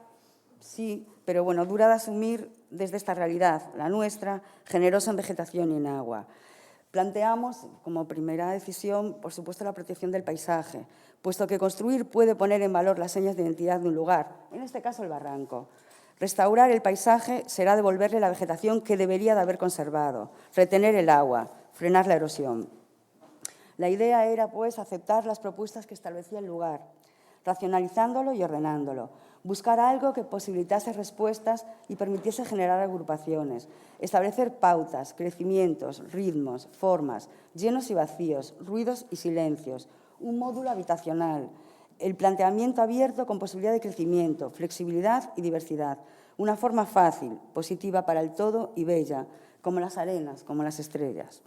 sí, pero dura de asumir desde esta realidad, la nuestra, generosa en vegetación y en agua. Planteamos como primera decisión, por supuesto, la protección del paisaje, puesto que construir puede poner en valor las señas de identidad de un lugar, en este caso el barranco. Restaurar el paisaje será devolverle la vegetación que debería de haber conservado, retener el agua, frenar la erosión. La idea era, pues, aceptar las propuestas que establecía el lugar, racionalizándolo y ordenándolo, buscar algo que posibilitase respuestas y permitiese generar agrupaciones, establecer pautas, crecimientos, ritmos, formas, llenos y vacíos, ruidos y silencios, un módulo habitacional, el planteamiento abierto con posibilidad de crecimiento, flexibilidad y diversidad, una forma fácil, positiva para el todo y bella, como las arenas, como las estrellas.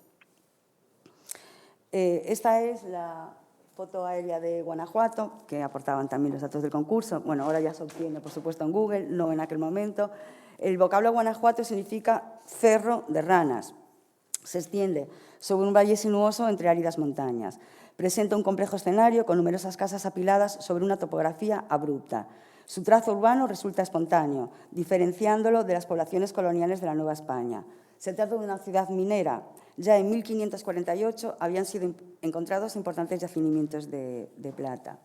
Esta es la foto aérea de Guanajuato, que aportaban también los datos del concurso. Ahora ya se obtiene, por supuesto, en Google, no en aquel momento. El vocablo Guanajuato significa cerro de ranas. Se extiende sobre un valle sinuoso entre áridas montañas. Presenta un complejo escenario con numerosas casas apiladas sobre una topografía abrupta. Su trazo urbano resulta espontáneo, diferenciándolo de las poblaciones coloniales de la Nueva España. Se trata de una ciudad minera. Ya en 1548 habían sido encontrados importantes yacimientos de plata.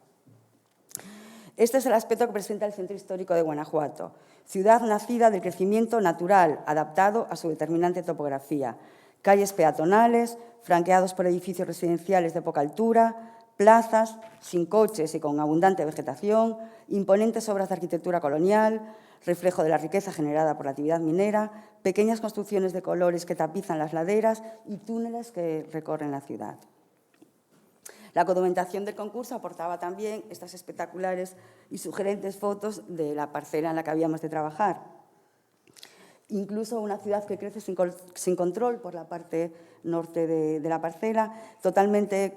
Este es el aspecto que presenta el centro histórico de Guanajuato, ciudad nacida del crecimiento natural, adaptado a su determinante topografía. Calles peatonales, franqueados por edificios residenciales de poca altura, plazas, sin coches y con abundante vegetación, imponentes obras de arquitectura colonial, reflejo de la riqueza generada por la actividad minera, pequeñas construcciones de colores que tapizan las laderas y túneles que recorren la ciudad. La documentación del concurso aportaba también estas espectaculares y sugerentes fotos de la parcela en la que habíamos de trabajar. Incluso una ciudad que crece sin control por la parte norte de la parcela,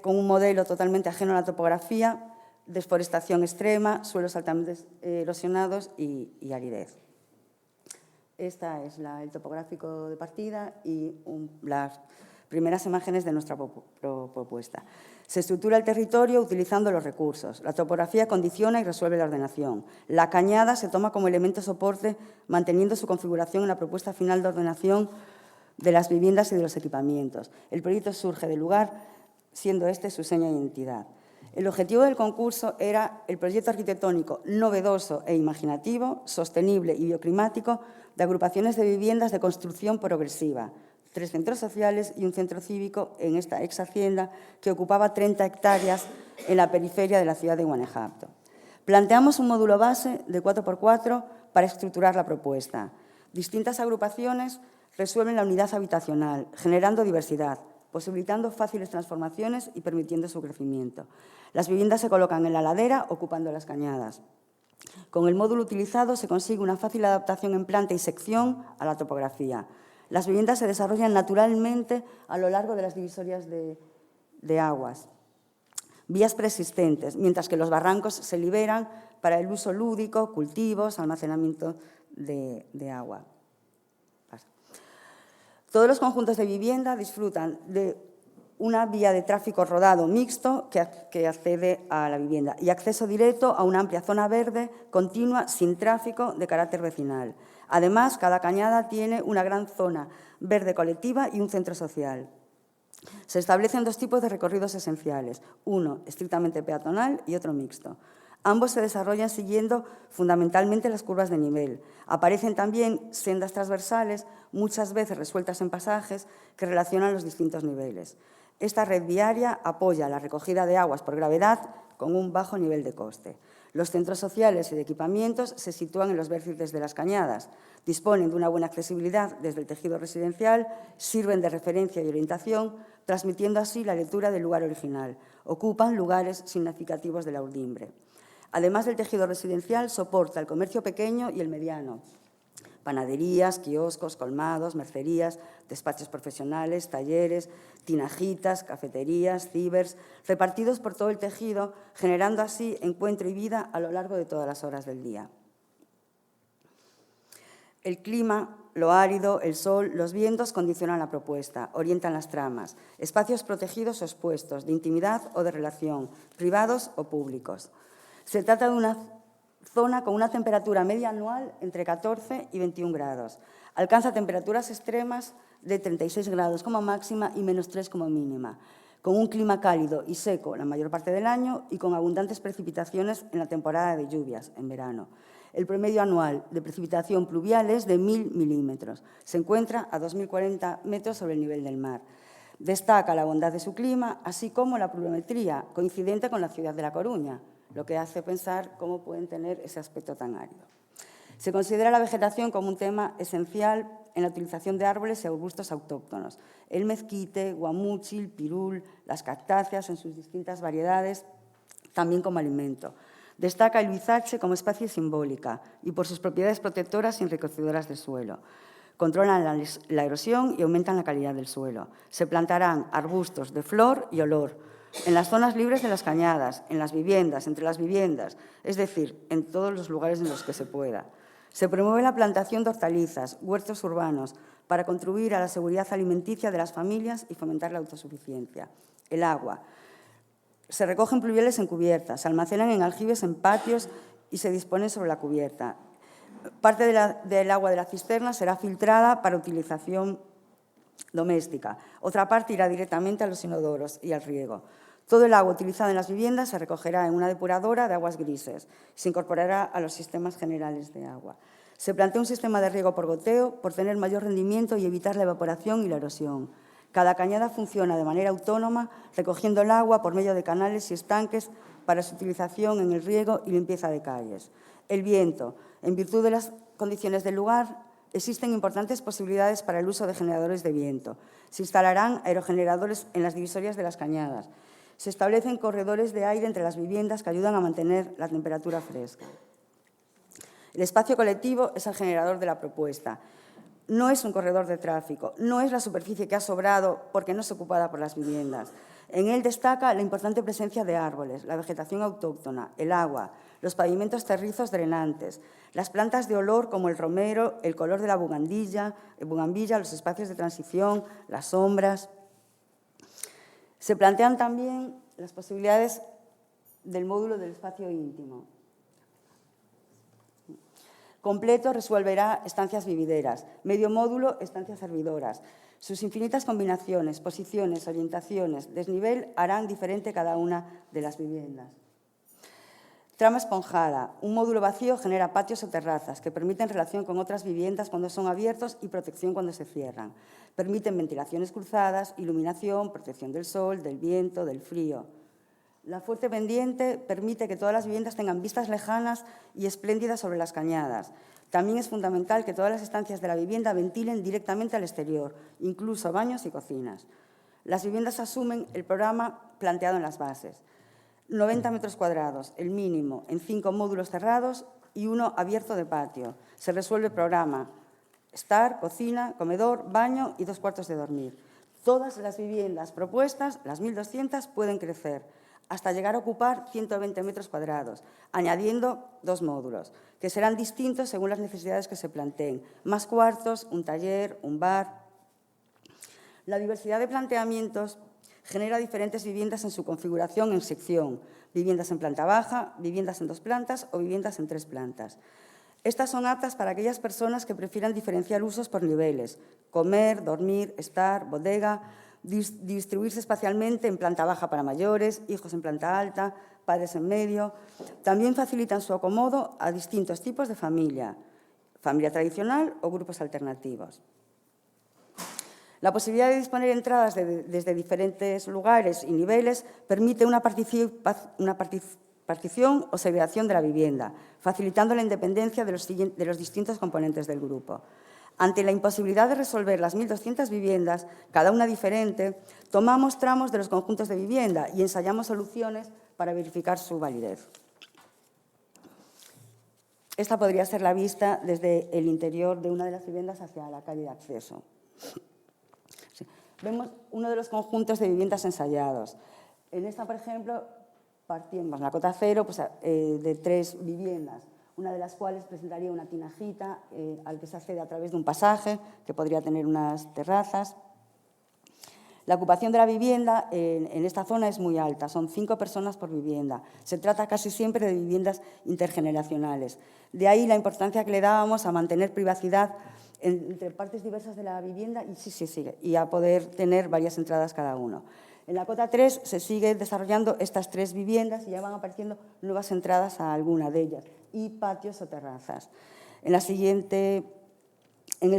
con un modelo totalmente ajeno a la topografía, desforestación extrema, suelos altamente erosionados y aridez. Esta es el topográfico de partida y las primeras imágenes de nuestra propuesta. Se estructura el territorio utilizando los recursos. La topografía condiciona y resuelve la ordenación. La cañada se toma como elemento soporte, manteniendo su configuración en la propuesta final de ordenación de las viviendas y de los equipamientos. El proyecto surge del lugar, siendo este su seña de identidad. El objetivo del concurso era el proyecto arquitectónico novedoso e imaginativo, sostenible y bioclimático de agrupaciones de viviendas de construcción progresiva, 3 centros sociales y un centro cívico en esta ex hacienda que ocupaba 30 hectáreas en la periferia de la ciudad de Guanajuato. Planteamos un módulo base de 4x4 para estructurar la propuesta. Distintas agrupaciones resuelven la unidad habitacional, generando diversidad, posibilitando fáciles transformaciones y permitiendo su crecimiento. Las viviendas se colocan en la ladera, ocupando las cañadas. Con el módulo utilizado se consigue una fácil adaptación en planta y sección a la topografía. Las viviendas se desarrollan naturalmente a lo largo de las divisorias de aguas, vías preexistentes, mientras que los barrancos se liberan para el uso lúdico, cultivos, almacenamiento de agua. Todos los conjuntos de vivienda disfrutan de una vía de tráfico rodado mixto que accede a la vivienda y acceso directo a una amplia zona verde continua sin tráfico de carácter vecinal. Además, cada cañada tiene una gran zona verde colectiva y un centro social. Se establecen 2 tipos de recorridos esenciales, uno estrictamente peatonal y otro mixto. Ambos se desarrollan siguiendo fundamentalmente las curvas de nivel. Aparecen también sendas transversales, muchas veces resueltas en pasajes, que relacionan los distintos niveles. Esta red viaria apoya la recogida de aguas por gravedad con un bajo nivel de coste. Los centros sociales y de equipamientos se sitúan en los vértices de las cañadas, disponen de una buena accesibilidad desde el tejido residencial, sirven de referencia y orientación, transmitiendo así la lectura del lugar original. Ocupan lugares significativos de la urdimbre. Además del tejido residencial, soporta el comercio pequeño y el mediano. Panaderías, kioscos, colmados, mercerías, despachos profesionales, talleres, tinajitas, cafeterías, cibers, repartidos por todo el tejido, generando así encuentro y vida a lo largo de todas las horas del día. El clima, lo árido, el sol, los vientos condicionan la propuesta, orientan las tramas, espacios protegidos o expuestos, de intimidad o de relación, privados o públicos. Se trata de una zona con una temperatura media anual entre 14 y 21 grados. Alcanza temperaturas extremas de 36 grados como máxima y -3 como mínima, con un clima cálido y seco la mayor parte del año y con abundantes precipitaciones en la temporada de lluvias, en verano. El promedio anual de precipitación pluvial es de 1.000 milímetros. Se encuentra a 2.040 metros sobre el nivel del mar. Destaca la bondad de su clima, así como la pluviometría, coincidente con la ciudad de La Coruña, lo que hace pensar cómo pueden tener ese aspecto tan árido. Se considera la vegetación como un tema esencial en la utilización de árboles y arbustos autóctonos. El mezquite, guamúchil, pirul, las cactáceas en sus distintas variedades, también como alimento. Destaca el huizache como especie simbólica y por sus propiedades protectoras y enriquecedoras del suelo. Controlan la erosión y aumentan la calidad del suelo. Se plantarán arbustos de flor y olor en las zonas libres de las cañadas, en las viviendas, entre las viviendas, es decir, en todos los lugares en los que se pueda. Se promueve la plantación de hortalizas, huertos urbanos, para contribuir a la seguridad alimenticia de las familias y fomentar la autosuficiencia. El agua. Se recogen pluviales en cubiertas, se almacenan en aljibes en patios y se disponen sobre la cubierta. Parte del agua de la cisterna será filtrada para utilización doméstica. Otra parte irá directamente a los inodoros y al riego. Todo el agua utilizada en las viviendas se recogerá en una depuradora de aguas grises. Se incorporará a los sistemas generales de agua. Se plantea un sistema de riego por goteo por tener mayor rendimiento y evitar la evaporación y la erosión. Cada cañada funciona de manera autónoma, recogiendo el agua por medio de canales y estanques para su utilización en el riego y limpieza de calles. El viento. En virtud de las condiciones del lugar, existen importantes posibilidades para el uso de generadores de viento. Se instalarán aerogeneradores en las divisorias de las cañadas. Se establecen corredores de aire entre las viviendas que ayudan a mantener la temperatura fresca. El espacio colectivo es el generador de la propuesta. No es un corredor de tráfico, no es la superficie que ha sobrado porque no es ocupada por las viviendas. En él destaca la importante presencia de árboles, la vegetación autóctona, el agua, los pavimentos terrizos drenantes, las plantas de olor como el romero, el color de la bugambilla, los espacios de transición, las sombras. Se plantean también las posibilidades del módulo del espacio íntimo. Completo resolverá estancias vivideras, medio módulo estancias servidoras. Sus infinitas combinaciones, posiciones, orientaciones, desnivel harán diferente cada una de las viviendas. Trama esponjada. Un módulo vacío genera patios o terrazas que permiten relación con otras viviendas cuando son abiertos y protección cuando se cierran. Permiten ventilaciones cruzadas, iluminación, protección del sol, del viento, del frío. La fuerte pendiente permite que todas las viviendas tengan vistas lejanas y espléndidas sobre las cañadas. También es fundamental que todas las estancias de la vivienda ventilen directamente al exterior, incluso baños y cocinas. Las viviendas asumen el programa planteado en las bases. 90 metros cuadrados, el mínimo, en 5 módulos cerrados y 1 abierto de patio. Se resuelve el programa estar, cocina, comedor, baño y 2 cuartos de dormir. Todas las viviendas propuestas, las 1.200, pueden crecer hasta llegar a ocupar 120 metros cuadrados, añadiendo 2 módulos, que serán distintos según las necesidades que se planteen. Más cuartos, un taller, un bar. La diversidad de planteamientos genera diferentes viviendas en su configuración en sección, viviendas en planta baja, viviendas en 2 plantas o viviendas en 3 plantas. Estas son aptas para aquellas personas que prefieran diferenciar usos por niveles, comer, dormir, estar, bodega, distribuirse espacialmente en planta baja para mayores, hijos en planta alta, padres en medio. También facilitan su acomodo a distintos tipos de familia, familia tradicional o grupos alternativos. La posibilidad de disponer de entradas desde diferentes lugares y niveles permite una partición o segregación de la vivienda, facilitando la independencia de los distintos componentes del grupo. Ante la imposibilidad de resolver las 1.200 viviendas, cada una diferente, tomamos tramos de los conjuntos de vivienda y ensayamos soluciones para verificar su validez. Esta podría ser la vista desde el interior de una de las viviendas hacia la calle de acceso. Sí. Vemos uno de los conjuntos de viviendas ensayados. En esta, por ejemplo, partimos en la cota 0 pues, de 3 viviendas, una de las cuales presentaría una tinajita al que se accede a través de un pasaje que podría tener unas terrazas. La ocupación de la vivienda en esta zona es muy alta, son 5 personas por vivienda. Se trata casi siempre de viviendas intergeneracionales. De ahí la importancia que le dábamos a mantener privacidad entre partes diversas de la vivienda y a poder tener varias entradas cada uno. En la cota 3 se sigue desarrollando estas 3 viviendas y ya van apareciendo nuevas entradas a alguna de ellas y patios o terrazas. En el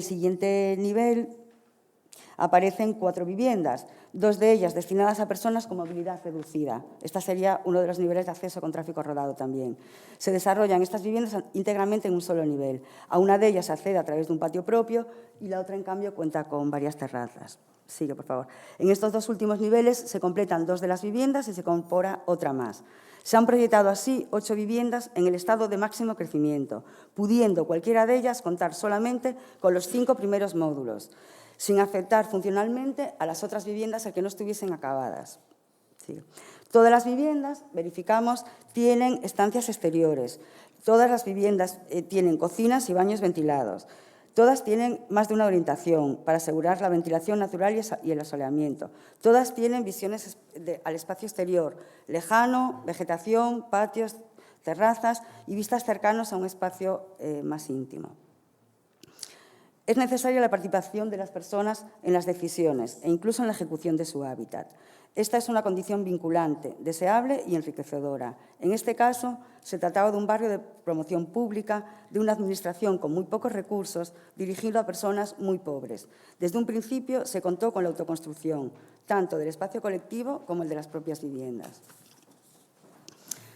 siguiente nivel aparecen 4 viviendas, 2 de ellas destinadas a personas con movilidad reducida. Este sería uno de los niveles de acceso con tráfico rodado también. Se desarrollan estas viviendas íntegramente en un solo nivel. A una de ellas se accede a través de un patio propio y la otra, en cambio, cuenta con varias terrazas. Sigue, por favor. En estos 2 últimos niveles se completan 2 de las viviendas y se incorpora otra más. Se han proyectado así 8 viviendas en el estado de máximo crecimiento, pudiendo cualquiera de ellas contar solamente con los 5 primeros módulos, sin afectar funcionalmente a las otras viviendas a que no estuviesen acabadas. Sí. Todas las viviendas, verificamos, tienen estancias exteriores. Todas las viviendas tienen cocinas y baños ventilados. Todas tienen más de una orientación para asegurar la ventilación natural y el asoleamiento. Todas tienen visiones al espacio exterior, lejano, vegetación, patios, terrazas y vistas cercanos a un espacio más íntimo. Es necesaria la participación de las personas en las decisiones e incluso en la ejecución de su hábitat. Esta es una condición vinculante, deseable y enriquecedora. En este caso, se trataba de un barrio de promoción pública, de una administración con muy pocos recursos, dirigido a personas muy pobres. Desde un principio se contó con la autoconstrucción, tanto del espacio colectivo como el de las propias viviendas.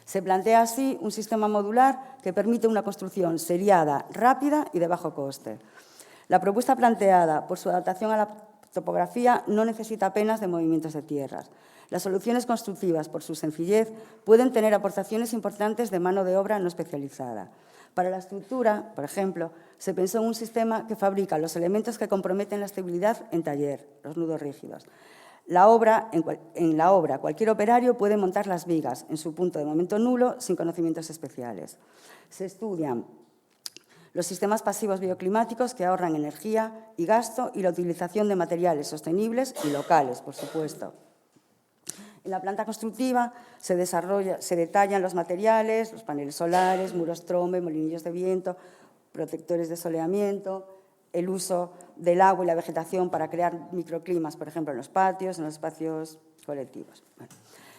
Se plantea así un sistema modular que permite una construcción seriada, rápida y de bajo coste. La propuesta planteada, por su adaptación a la topografía, no necesita apenas de movimientos de tierras. Las soluciones constructivas, por su sencillez, pueden tener aportaciones importantes de mano de obra no especializada. Para la estructura, por ejemplo, se pensó en un sistema que fabrica los elementos que comprometen la estabilidad en taller, los nudos rígidos. En la obra, cualquier operario puede montar las vigas en su punto de momento nulo, sin conocimientos especiales. Se estudian los sistemas pasivos bioclimáticos que ahorran energía y gasto y la utilización de materiales sostenibles y locales, por supuesto. En la planta constructiva se detallan los materiales, los paneles solares, muros trombe, molinillos de viento, protectores de soleamiento, el uso del agua y la vegetación para crear microclimas, por ejemplo, en los patios, en los espacios colectivos. Bueno,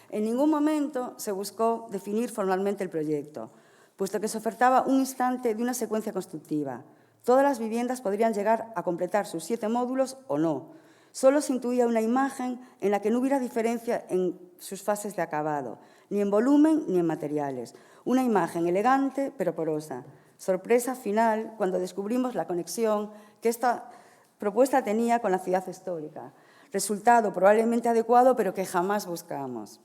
en ningún momento se buscó definir formalmente el proyecto, puesto que se ofertaba un instante de una secuencia constructiva. Todas las viviendas podrían llegar a completar sus 7 módulos o no. Solo se intuía una imagen en la que no hubiera diferencia en sus fases de acabado, ni en volumen ni en materiales. Una imagen elegante pero porosa. Sorpresa final cuando descubrimos la conexión que esta propuesta tenía con la ciudad histórica. Resultado probablemente adecuado, pero que jamás buscamos.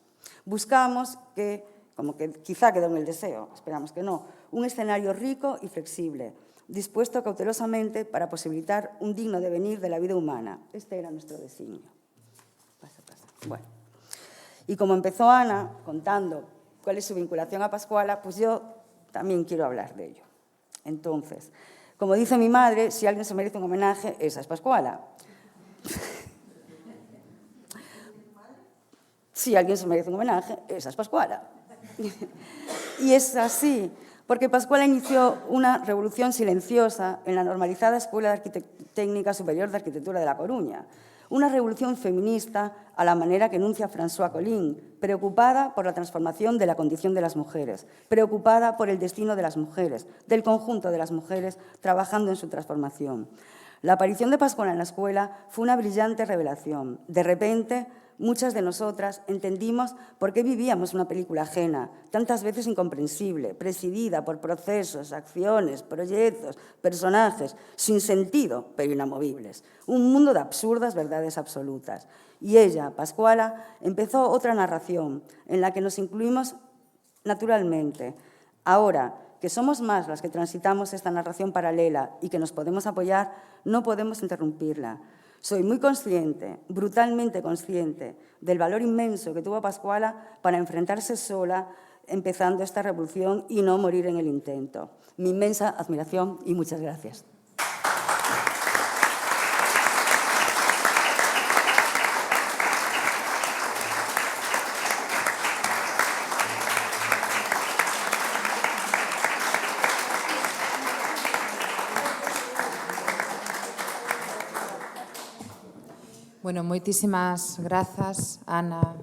Buscamos que, como que quizá quedó en el deseo, esperamos que no, un escenario rico y flexible, dispuesto cautelosamente para posibilitar un digno devenir de la vida humana. Este era nuestro designio. Pasa. Bueno, y como empezó Ana contando cuál es su vinculación a Pascuala, pues yo también quiero hablar de ello. Entonces, como dice mi madre, si alguien se merece un homenaje, esa es Pascuala. Si alguien se merece un homenaje, esa es Pascuala. Y es así, porque Pascuala inició una revolución silenciosa en la normalizada Escuela Técnica Superior de Arquitectura de La Coruña. Una revolución feminista a la manera que enuncia François Collin, preocupada por la transformación de la condición de las mujeres, preocupada por el destino de las mujeres, del conjunto de las mujeres trabajando en su transformación. La aparición de Pascuala en la escuela fue una brillante revelación. De repente, muchas de nosotras entendimos por qué vivíamos una película ajena, tantas veces incomprensible, presidida por procesos, acciones, proyectos, personajes, sin sentido, pero inamovibles. Un mundo de absurdas verdades absolutas. Y ella, Pascuala, empezó otra narración en la que nos incluimos naturalmente. Ahora que somos más las que transitamos esta narración paralela y que nos podemos apoyar, no podemos interrumpirla. Soy muy consciente, brutalmente consciente, del valor inmenso que tuvo Pascuala para enfrentarse sola empezando esta revolución y no morir en el intento. Mi inmensa admiración y muchas gracias. Bueno, moitísimas grazas, Ana,